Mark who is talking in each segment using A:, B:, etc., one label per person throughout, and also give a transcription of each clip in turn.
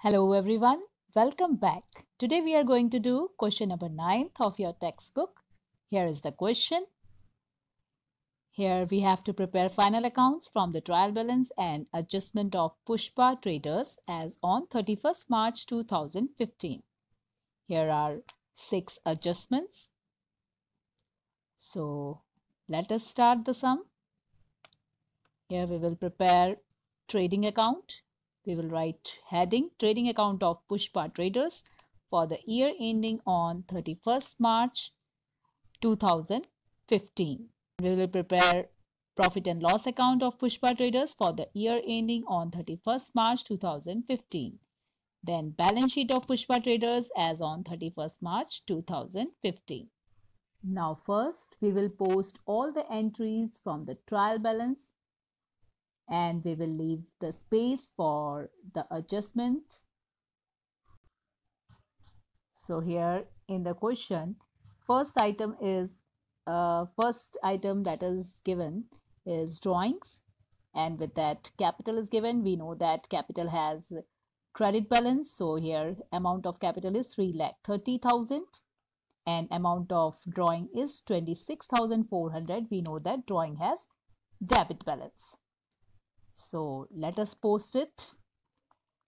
A: Hello everyone, welcome back. Today we are going to do question number 9 of your textbook. Here is the question. Here we have to prepare final accounts from the trial balance and adjustment of Pushpa traders as on 31st March 2015. Here are 6 adjustments. So let us start the sum. Here we will prepare trading account. We will write heading trading account of Pushpa traders for the year ending on 31st March 2015. We will prepare profit and loss account of Pushpa traders for the year ending on 31st March 2015. Then balance sheet of Pushpa traders as on 31st March 2015. Now first we will post all the entries from the trial balance and we will leave the space for the adjustment. So here in the question, first item that is given is drawings, and with that capital is given. We know that capital has credit balance, so here amount of capital is 3,30,000 and amount of drawing is 26,400. We know that drawing has debit balance. So let us post it.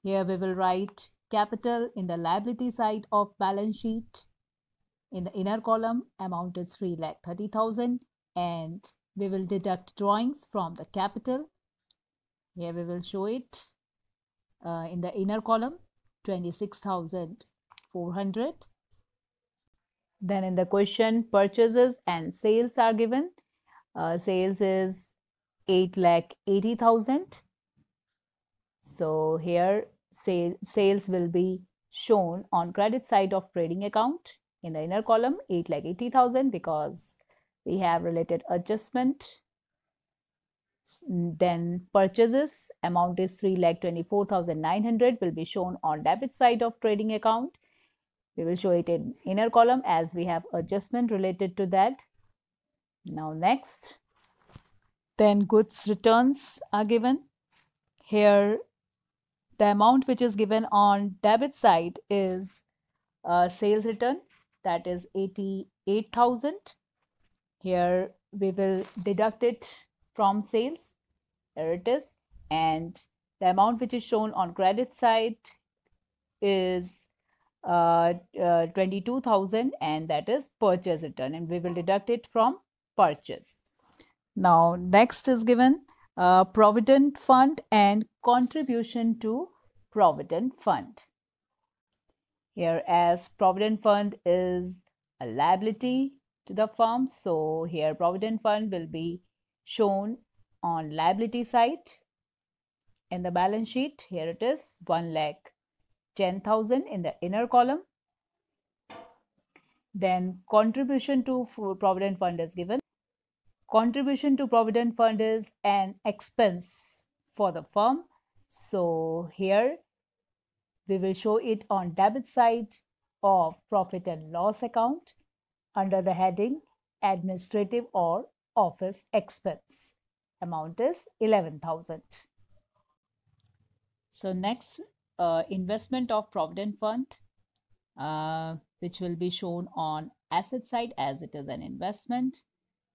A: Here we will write capital in the liability side of balance sheet. In the inner column, amount is 3,30,000 and we will deduct drawings from the capital. Here we will show it in the inner column, 26,400. Then in the question, purchases and sales are given. Sales is 8,80,000. So here sales will be shown on credit side of trading account in the inner column 8,80,000 because we have related adjustment. Then purchases amount is 3,24,900 will be shown on debit side of trading account. We will show it in inner column as we have adjustment related to that. Now next. Then goods returns are given. Here the amount which is given on debit side is sales return, that is 88,000. Here we will deduct it from sales. Here it is. And the amount which is shown on credit side is 22,000 and that is purchase return, and we will deduct it from purchase. Now next is given Provident Fund and contribution to Provident Fund. Here as Provident Fund is a liability to the firm, so here Provident Fund will be shown on liability side in the balance sheet. Here it is 1,10,000 in the inner column. Then contribution to Provident Fund is given. Contribution to Provident Fund is an expense for the firm. So here we will show it on debit side of profit and loss account under the heading administrative or office expense. Amount is 11,000. So next, investment of Provident Fund, which will be shown on asset side as it is an investment.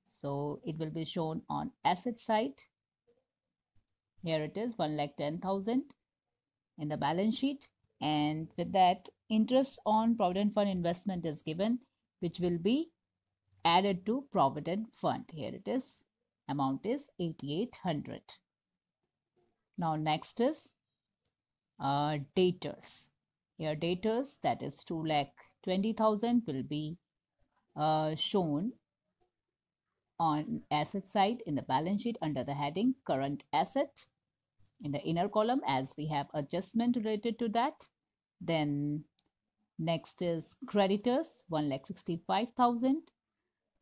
A: So it will be shown on asset side. Here it is 1,10,000 in the balance sheet, and with that interest on Provident Fund investment is given, which will be added to Provident Fund. Here it is, amount is 8,800. Now next is debtors. Here debtors, that is 2,20,000 will be shown on asset side in the balance sheet under the heading current asset in the inner column as we have adjustment related to that. Then next is creditors, 1,65,000.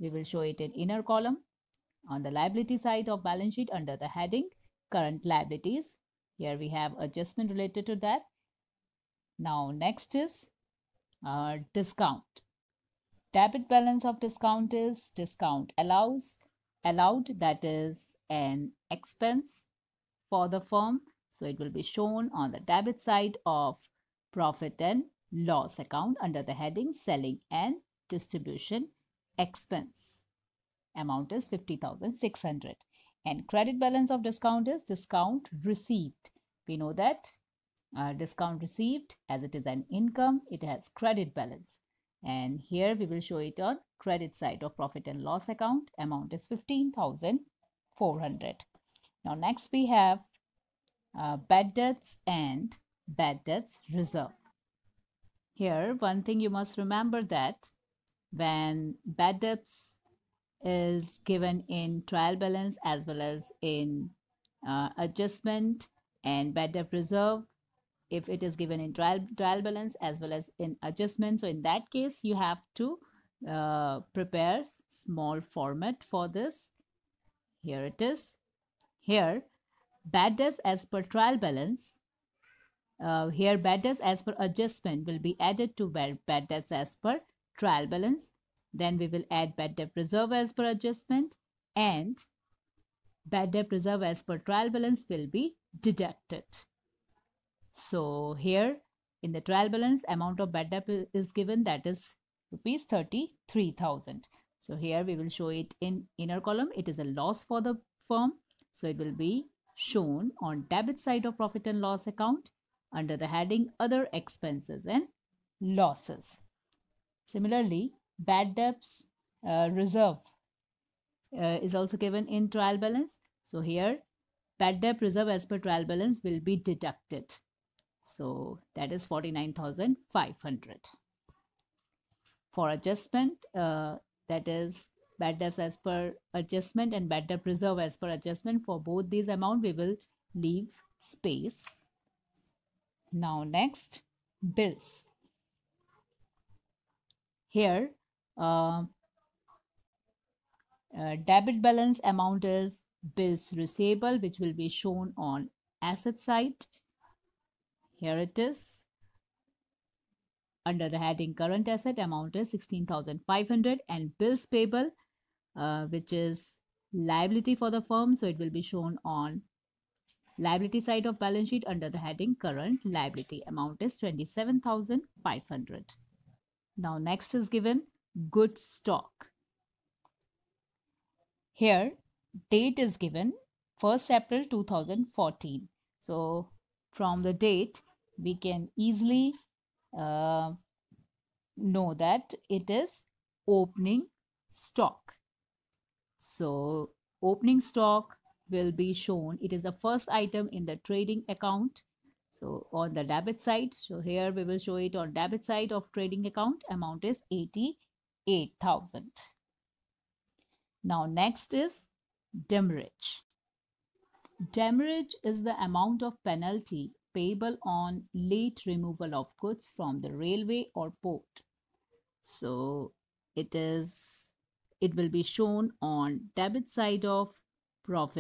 A: We will show it in inner column on the liability side of balance sheet under the heading current liabilities. Here we have adjustment related to that. Now next is discount. Debit balance of discount is discount allowed, that is an expense for the firm. So it will be shown on the debit side of profit and loss account under the heading selling and distribution expense. Amount is 50,600. And credit balance of discount is discount received. We know that discount received, as it is an income, it has credit balance. And here we will show it on credit side of profit and loss account. Amount is 15,400. Now next we have bad debts and bad debts reserve. Here one thing you must remember, that when bad debts is given in trial balance as well as in adjustment, and bad debt reserve if it is given in trial balance as well as in adjustment, so in that case you have to prepare small format for this. Here it is. Here bad debts as per trial balance, here bad debts as per adjustment will be added to bad debts as per trial balance. Then we will add bad debt reserve as per adjustment, and bad debt reserve as per trial balance will be deducted. So here in the trial balance, amount of bad debt is given, that is rupees 33,000. So here we will show it in inner column. It is a loss for the firm. So it will be shown on debit side of profit and loss account under the heading other expenses and losses. Similarly, bad debts reserve is also given in trial balance. So here bad debt reserve as per trial balance will be deducted. So that is 49,500. For adjustment, that is bad debts as per adjustment and bad debt reserve as per adjustment. For both these amount, we will leave space. Now next, bills. Here, debit balance amount is bills receivable, which will be shown on asset side. Here it is. Under the heading current asset, amount is 16,500, and bills payable, which is liability for the firm. So it will be shown on liability side of balance sheet under the heading current liability. Amount is 27,500. Now next is given goods stock. Here date is given 1st April 2014. So from the date we can easily know that it is opening stock. So opening stock will be shown. It is the first item in the trading account. So on the debit side, so here we will show it on debit side of trading account. Amount is 88,000. Now next is demurrage. Demurrage is the amount of penalty payable on late removal of goods from the railway or port. So it will be shown on debit side of of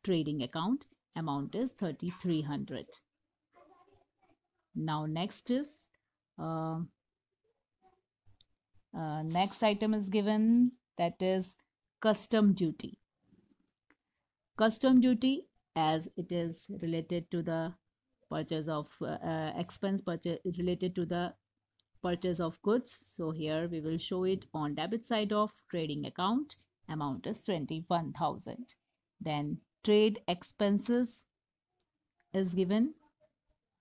A: trading account. Amount is 3,300. Now next is next item is given, that is custom duty. Custom duty, as it is related to the purchase of expense related to the purchase of goods. So here we will show it on debit side of trading account. Amount is 21,000. Then trade expenses is given.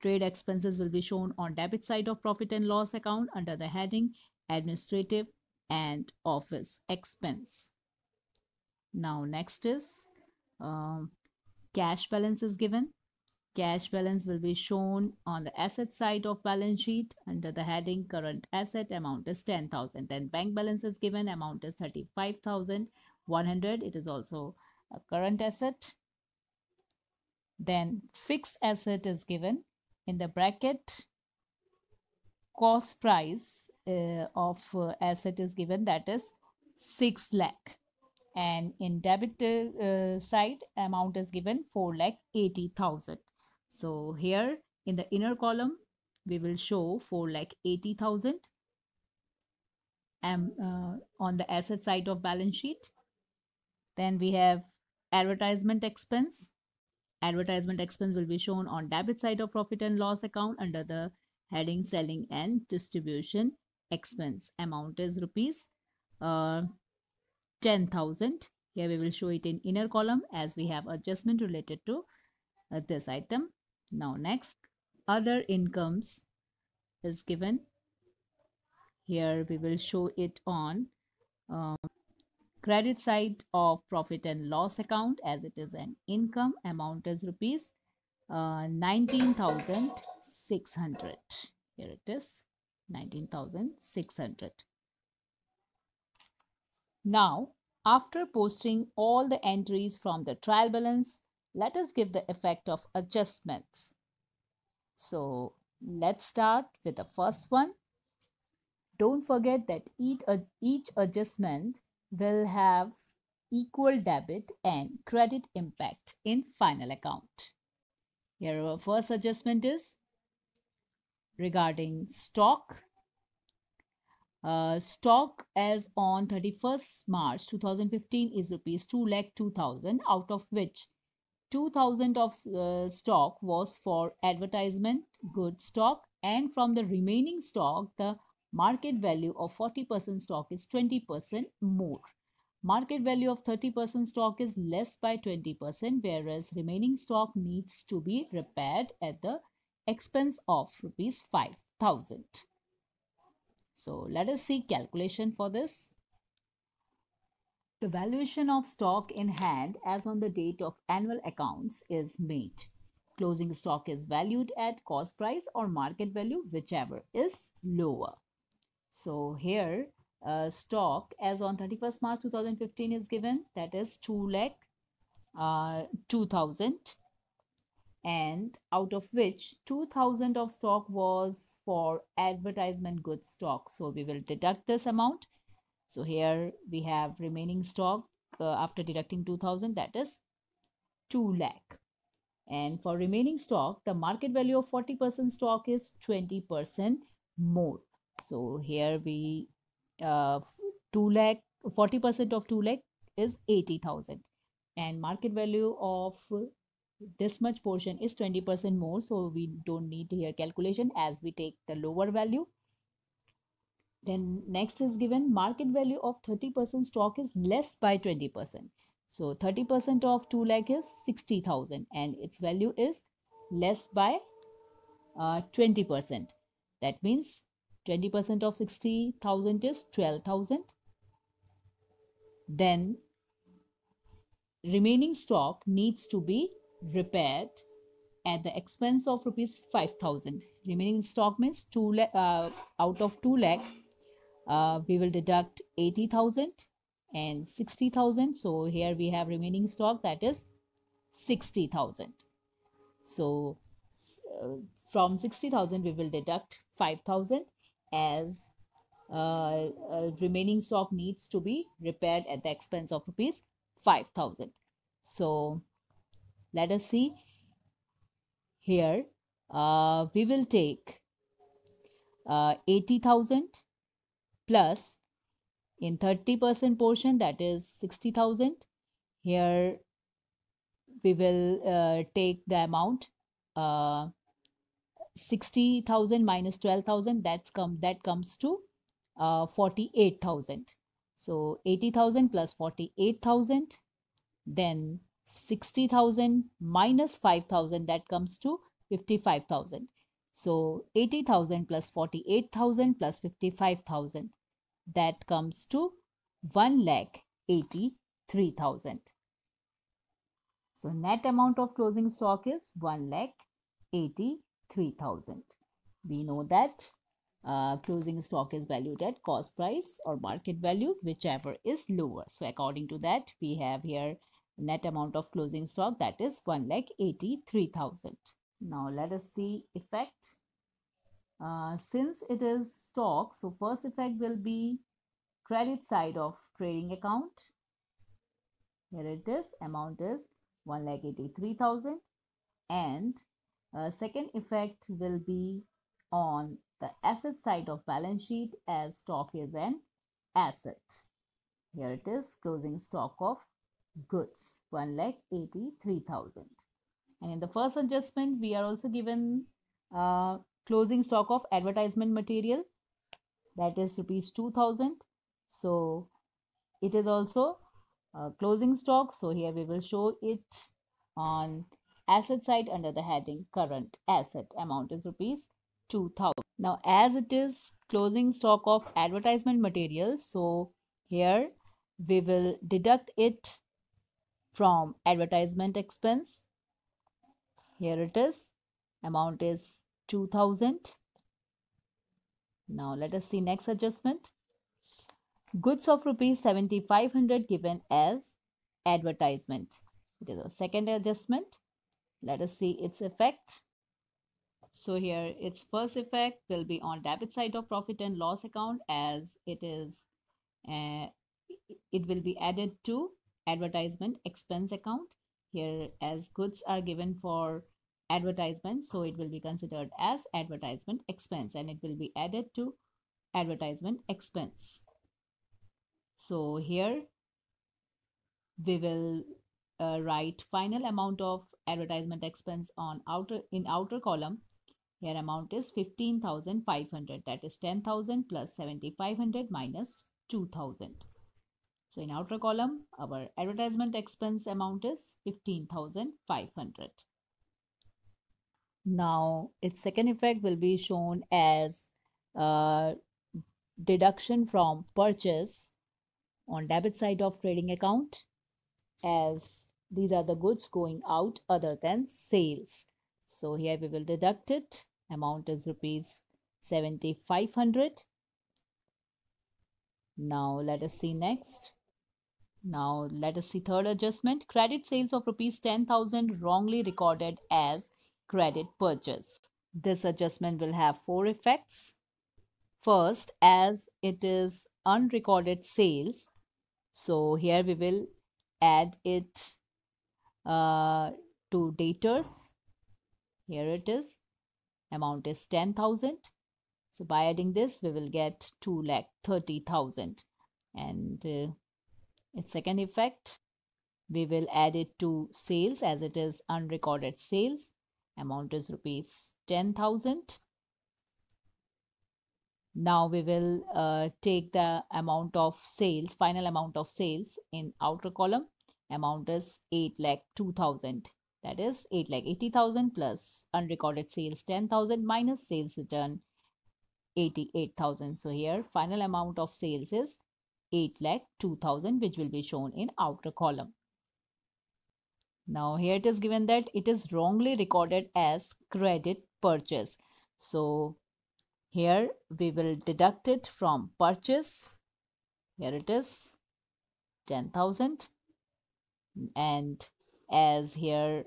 A: Trade expenses will be shown on debit side of profit and loss account under the heading administrative and office expense. Now next is cash balance is given. Cash balance will be shown on the asset side of balance sheet under the heading current asset. Amount is 10,000. Then bank balance is given. Amount is 35,100. It is also a current asset. Then fixed asset is given. In the bracket, cost price of asset is given, that is 6 lakh. And in debit side, amount is given 4,80,000. So here in the inner column, we will show 4,80,000 on the asset side of balance sheet. Then we have advertisement expense. Advertisement expense will be shown on debit side of profit and loss account under the heading selling and distribution expense. Amount is rupees 10,000. Here we will show it in inner column as we have adjustment related to this item. Now next, other incomes is given. Here we will show it on credit side of profit and loss account as it is an income. Amount is rupees 19,600. Here it is, 19,600. Now, after posting all the entries from the trial balance, let us give the effect of adjustments. So let's start with the first one. Don't forget that each adjustment will have equal debit and credit impact in final account. Here our first adjustment is regarding stock. Stock as on 31st March 2015 is rupees 2,02,000, out of which 2,000 of stock was for advertisement good stock, and from the remaining stock the market value of 40% stock is 20% more. Market value of 30% stock is less by 20%, whereas remaining stock needs to be repaired at the expense of rupees 5,000. So let us see calculation for this. The valuation of stock in hand as on the date of annual accounts is made. Closing stock is valued at cost price or market value, whichever is lower. So here stock as on 31st March 2015 is given, that is 2,02,000, and out of which 2,000 of stock was for advertisement goods stock. So we will deduct this amount. So here we have remaining stock after deducting 2,000, that is 2 lakh. And for remaining stock, the market value of 40% stock is 20% more. So here we 2 lakh, 40% of 2 lakh is 80,000, and market value of this much portion is 20% more. So we don't need here calculation as we take the lower value. Then next is given market value of 30% stock is less by 20%. So 30% of 2 lakh is 60,000 and its value is less by 20%. That means 20% of 60,000 is 12,000. Then remaining stock needs to be repaired at the expense of rupees 5,000. Remaining stock means 2 lakh, out of 2 lakh we will deduct 80,000 and 60,000. So here we have remaining stock, that is 60,000. So from 60,000 we will deduct 5,000 as remaining stock needs to be repaired at the expense of rupees 5,000. So let us see here. We will take 80,000 plus in 30% portion, that is 60,000. Here we will take the amount 60,000 minus 12,000, that comes to 48,000. So 80,000 plus 48,000, then 60,000 minus 5,000, that comes to 55,000. So 80,000 plus 48,000 plus 55,000, that comes to 1,83,000. So net amount of closing stock is 1,83,000. We know that closing stock is valued at cost price or market value, whichever is lower. So according to that, we have here net amount of closing stock, that is 1,83,000. Now let us see effect. Since it is stock, so first effect will be credit side of trading account. Here it is, amount is 1,83,000, and second effect will be on the asset side of balance sheet as stock is an asset. Here it is, closing stock of goods 1,83,000, And in the first adjustment, we are also given closing stock of advertisement material, that is rupees 2000. So it is also closing stock. So here we will show it on asset side under the heading current asset. Amount is rupees 2000. Now, as it is closing stock of advertisement material, so here we will deduct it from advertisement expense. Here it is. Amount is 2000. Now let us see next adjustment. Goods of rupees 7500 given as advertisement. It is a second adjustment. Let us see its effect. So here its first effect will be on debit side of profit and loss account, as it is it will be added to advertisement expense account. Here, as goods are given for advertisement, so it will be considered as advertisement expense and it will be added to advertisement expense. So here we will write final amount of advertisement expense on outer column. Here amount is 15,500, that is 10,000 plus 7,500 minus 2,000. So in outer column, our advertisement expense amount is 15,500. Now its second effect will be shown as deduction from purchase on debit side of trading account, as these are the goods going out other than sales. So here we will deduct it. Amount is rupees 7,500. Now let us see next. Now let us see third adjustment. Credit sales of rupees 10,000 wrongly recorded as credit purchase. This adjustment will have four effects. First, as it is unrecorded sales, so here we will add it to debtors. Here it is. Amount is 10,000. So by adding this, we will get 2,30,000. And its second effect, we will add it to sales, as it is unrecorded sales. Amount is rupees 10,000. Now we will take the amount of sales, final amount of sales in outer column. Amount is 8,02,000. That is 8,80,000 plus unrecorded sales 10,000 minus sales return 88,000. So here final amount of sales is 8,02,000, which will be shown in outer column. Now here it is given that it is wrongly recorded as credit purchase. So here we will deduct it from purchase. Here it is 10,000, and as here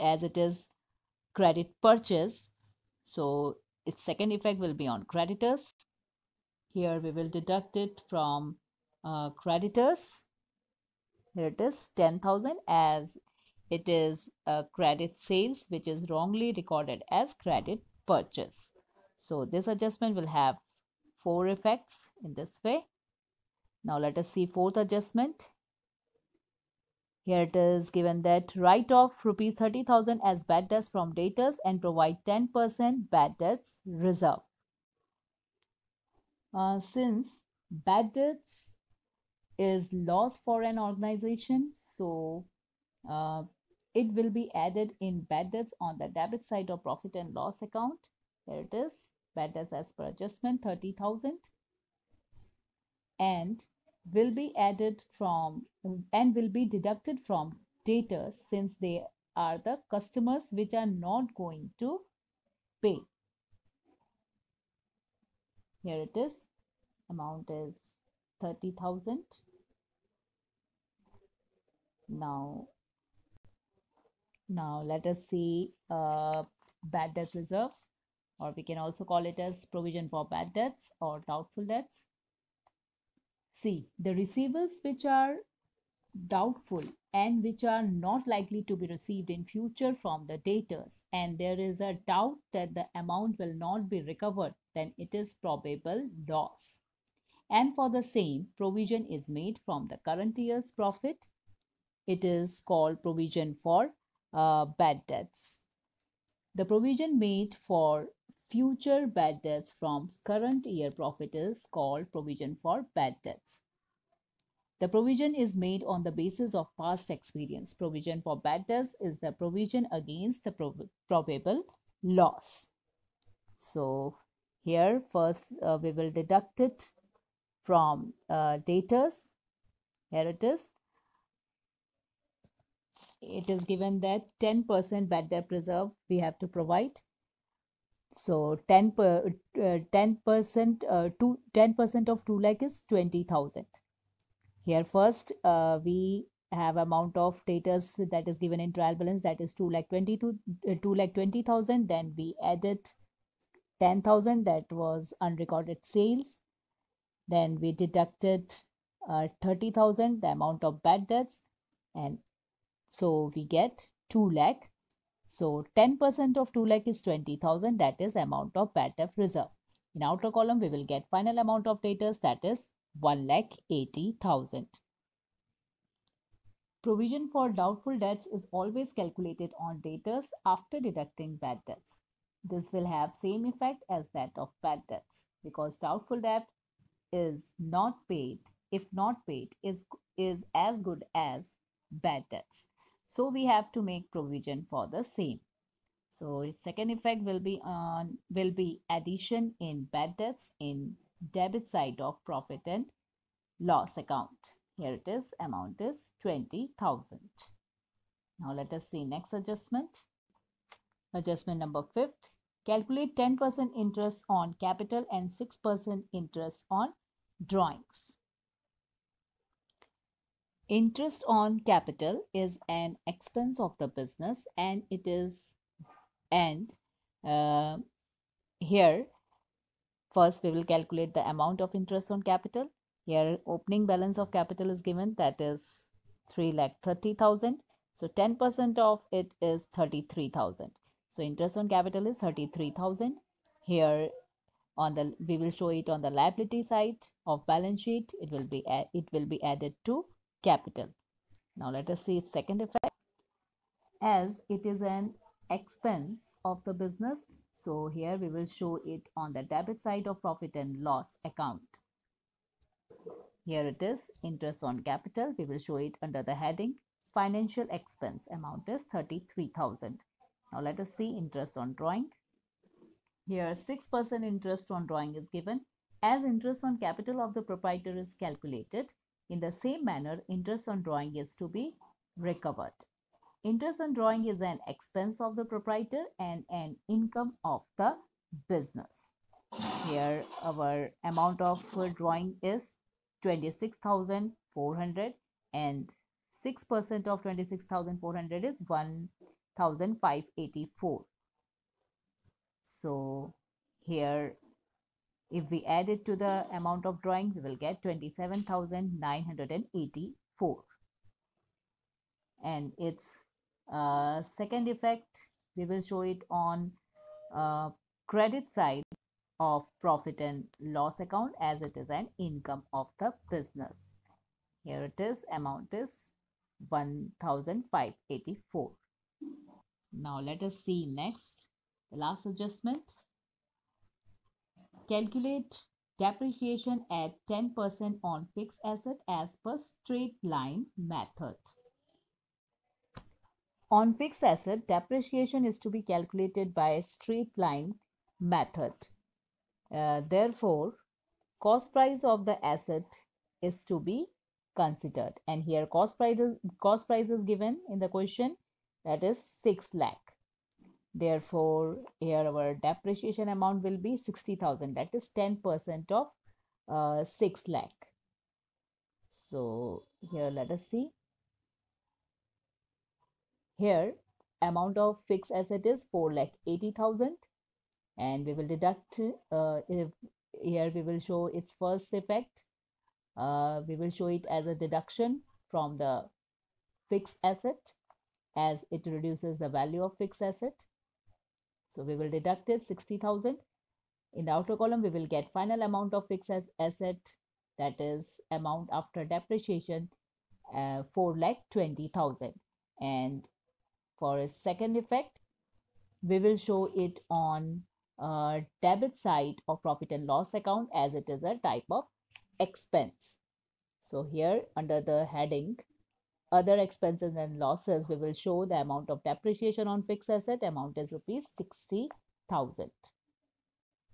A: as it is credit purchase, so its second effect will be on creditors. Here we will deduct it from creditors. Here it is 10,000, as it is credit sales which is wrongly recorded as credit purchase. So this adjustment will have four effects in this way. Now let us see fourth adjustment. Here it is given that write off rupees 30,000 as bad debts from debtors and provide 10% bad debts reserve. Since bad debts is loss for an organization, so it will be added in bad debts on the debit side of profit and loss account. Here it is, bad debts as per adjustment 30,000, and will be added from and will be deducted from debtors, since they are the customers which are not going to pay. Here it is, amount is 30,000. Now let us see bad debts reserve, or we can also call it as provision for bad debts or doubtful debts. See, the receivables which are doubtful and which are not likely to be received in future from the debtors, and there is a doubt that the amount will not be recovered, then it is probable loss. And for the same, provision is made from the current year's profit. It is called provision for bad debts. The provision made for future bad debts from current year profit is called provision for bad debts. The provision is made on the basis of past experience. Provision for bad debts is the provision against the probable loss. So here first we will deduct it from debtors. Here it is. It is given that 10% bad debt reserve we have to provide. So 10% to 10% of 2 lakh is 20,000. Here first we have amount of debtors that is given in trial balance, that is 2 lakh 20,000. Then we added 10,000, that was unrecorded sales. Then we deducted 30,000, the amount of bad debts, and so we get 2 lakh. So 10% of 2 lakh is 20,000, that is amount of bad debt reserve. In outer column, we will get final amount of debtors, that is 1,80,000. Provision for doubtful debts is always calculated on debtors after deducting bad debts. This will have same effect as that of bad debts, because doubtful debt is not paid, if not paid, is as good as bad debts. So we have to make provision for the same. So its second effect will be addition in bad debts in debit side of profit and loss account. Here it is, amount is 20,000. Now let us see next adjustment. Adjustment number 5th. Calculate 10% interest on capital and 6% interest on drawings. Interest on capital is an expense of the business, and it is here first we will calculate the amount of interest on capital. Here opening balance of capital is given, that is 3,30,000. So 10% of it is 33,000. So interest on capital is 33,000. Here we will show it on the liability side of balance sheet. It will be added to capital. Now let us see its second effect. As it is an expense of the business, so here we will show it on the debit side of profit and loss account. Here it is, interest on capital. We will show it under the heading financial expense. Amount is 33,000. Now let us see interest on drawing. Here 6% interest on drawing is given. As interest on capital of the proprietor is calculated, in the same manner interest on drawing is to be recovered. Interest on drawing is an expense of the proprietor and an income of the business. Here our amount of drawing is 26,400, and 6% of 26,400 is 1,584. So here if we add it to the amount of drawing, we will get 27,984. And its second effect, we will show it on credit side of profit and loss account, as it is an income of the business. Here it is, amount is 1,584. Now let us see next, the last adjustment. Calculate depreciation at 10% on fixed asset as per straight line method. On fixed asset, depreciation is to be calculated by straight line method. Therefore, cost price of the asset is to be considered, and here cost price is given in the question, that is 6 lakh. Therefore, here our depreciation amount will be 60,000, that is 10% of 6 lakh. So here let us see. Here amount of fixed asset is 4,80,000, and we will deduct here we will show its first effect. We will show it as a deduction from the fixed asset, as it reduces the value of fixed asset. So we will deduct it 60,000. In the outer column, we will get final amount of fixed asset, that is amount after depreciation, 4,20,000. And For a second effect, we will show it on debit side of profit and loss account as it is a type of expense. So here under the heading other expenses and losses, we will show the amount of depreciation on fixed asset. Amount is rupees 60,000.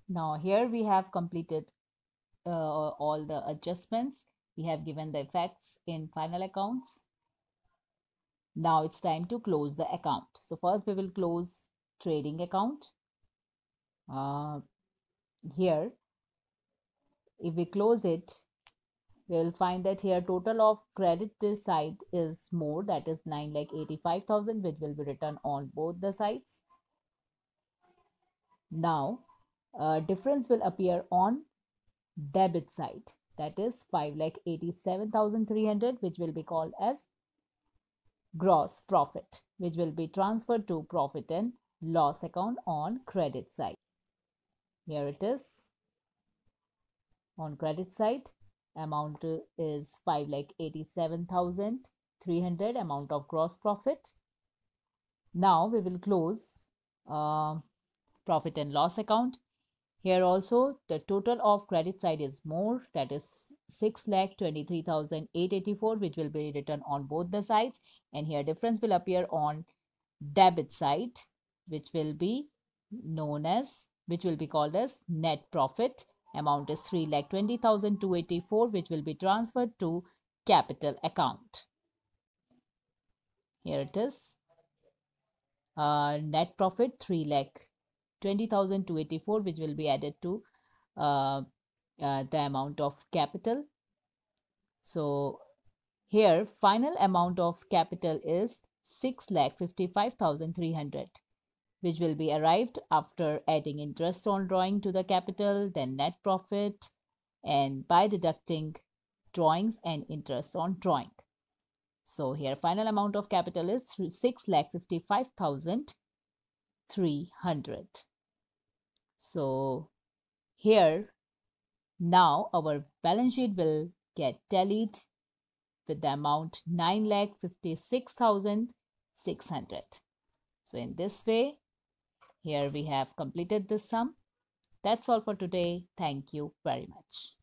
A: Now here we have completed all the adjustments. We have given the effects in final accounts. Now it's time to close the account. So first we will close trading account. Here, if we close it, we'll find that here total of credit side is more, that is 9,85,000, which will be written on both the sides. Now, difference will appear on debit side, that is 5,87,300, which will be called as gross profit, which will be transferred to profit and loss account on credit side. Here it is. On credit side, amount is 5,87,300, amount of gross profit. Now we will close profit and loss account. Here also the total of credit side is more, that is 6,23,884, which will be written on both the sides, and here difference will appear on debit side, which will be called as net profit. Amount is 3,20,284, which will be transferred to capital account. Here it is. Net profit 3,20,284, which will be added to the amount of capital. So here final amount of capital is 6,55,300, which will be arrived after adding interest on drawing to the capital, then net profit, and by deducting drawings and interest on drawing. So here final amount of capital is 6,55,300. So here now our balance sheet will get tallied with the amount 9,56,600. So in this way, here we have completed this sum. That's all for today. Thank you very much.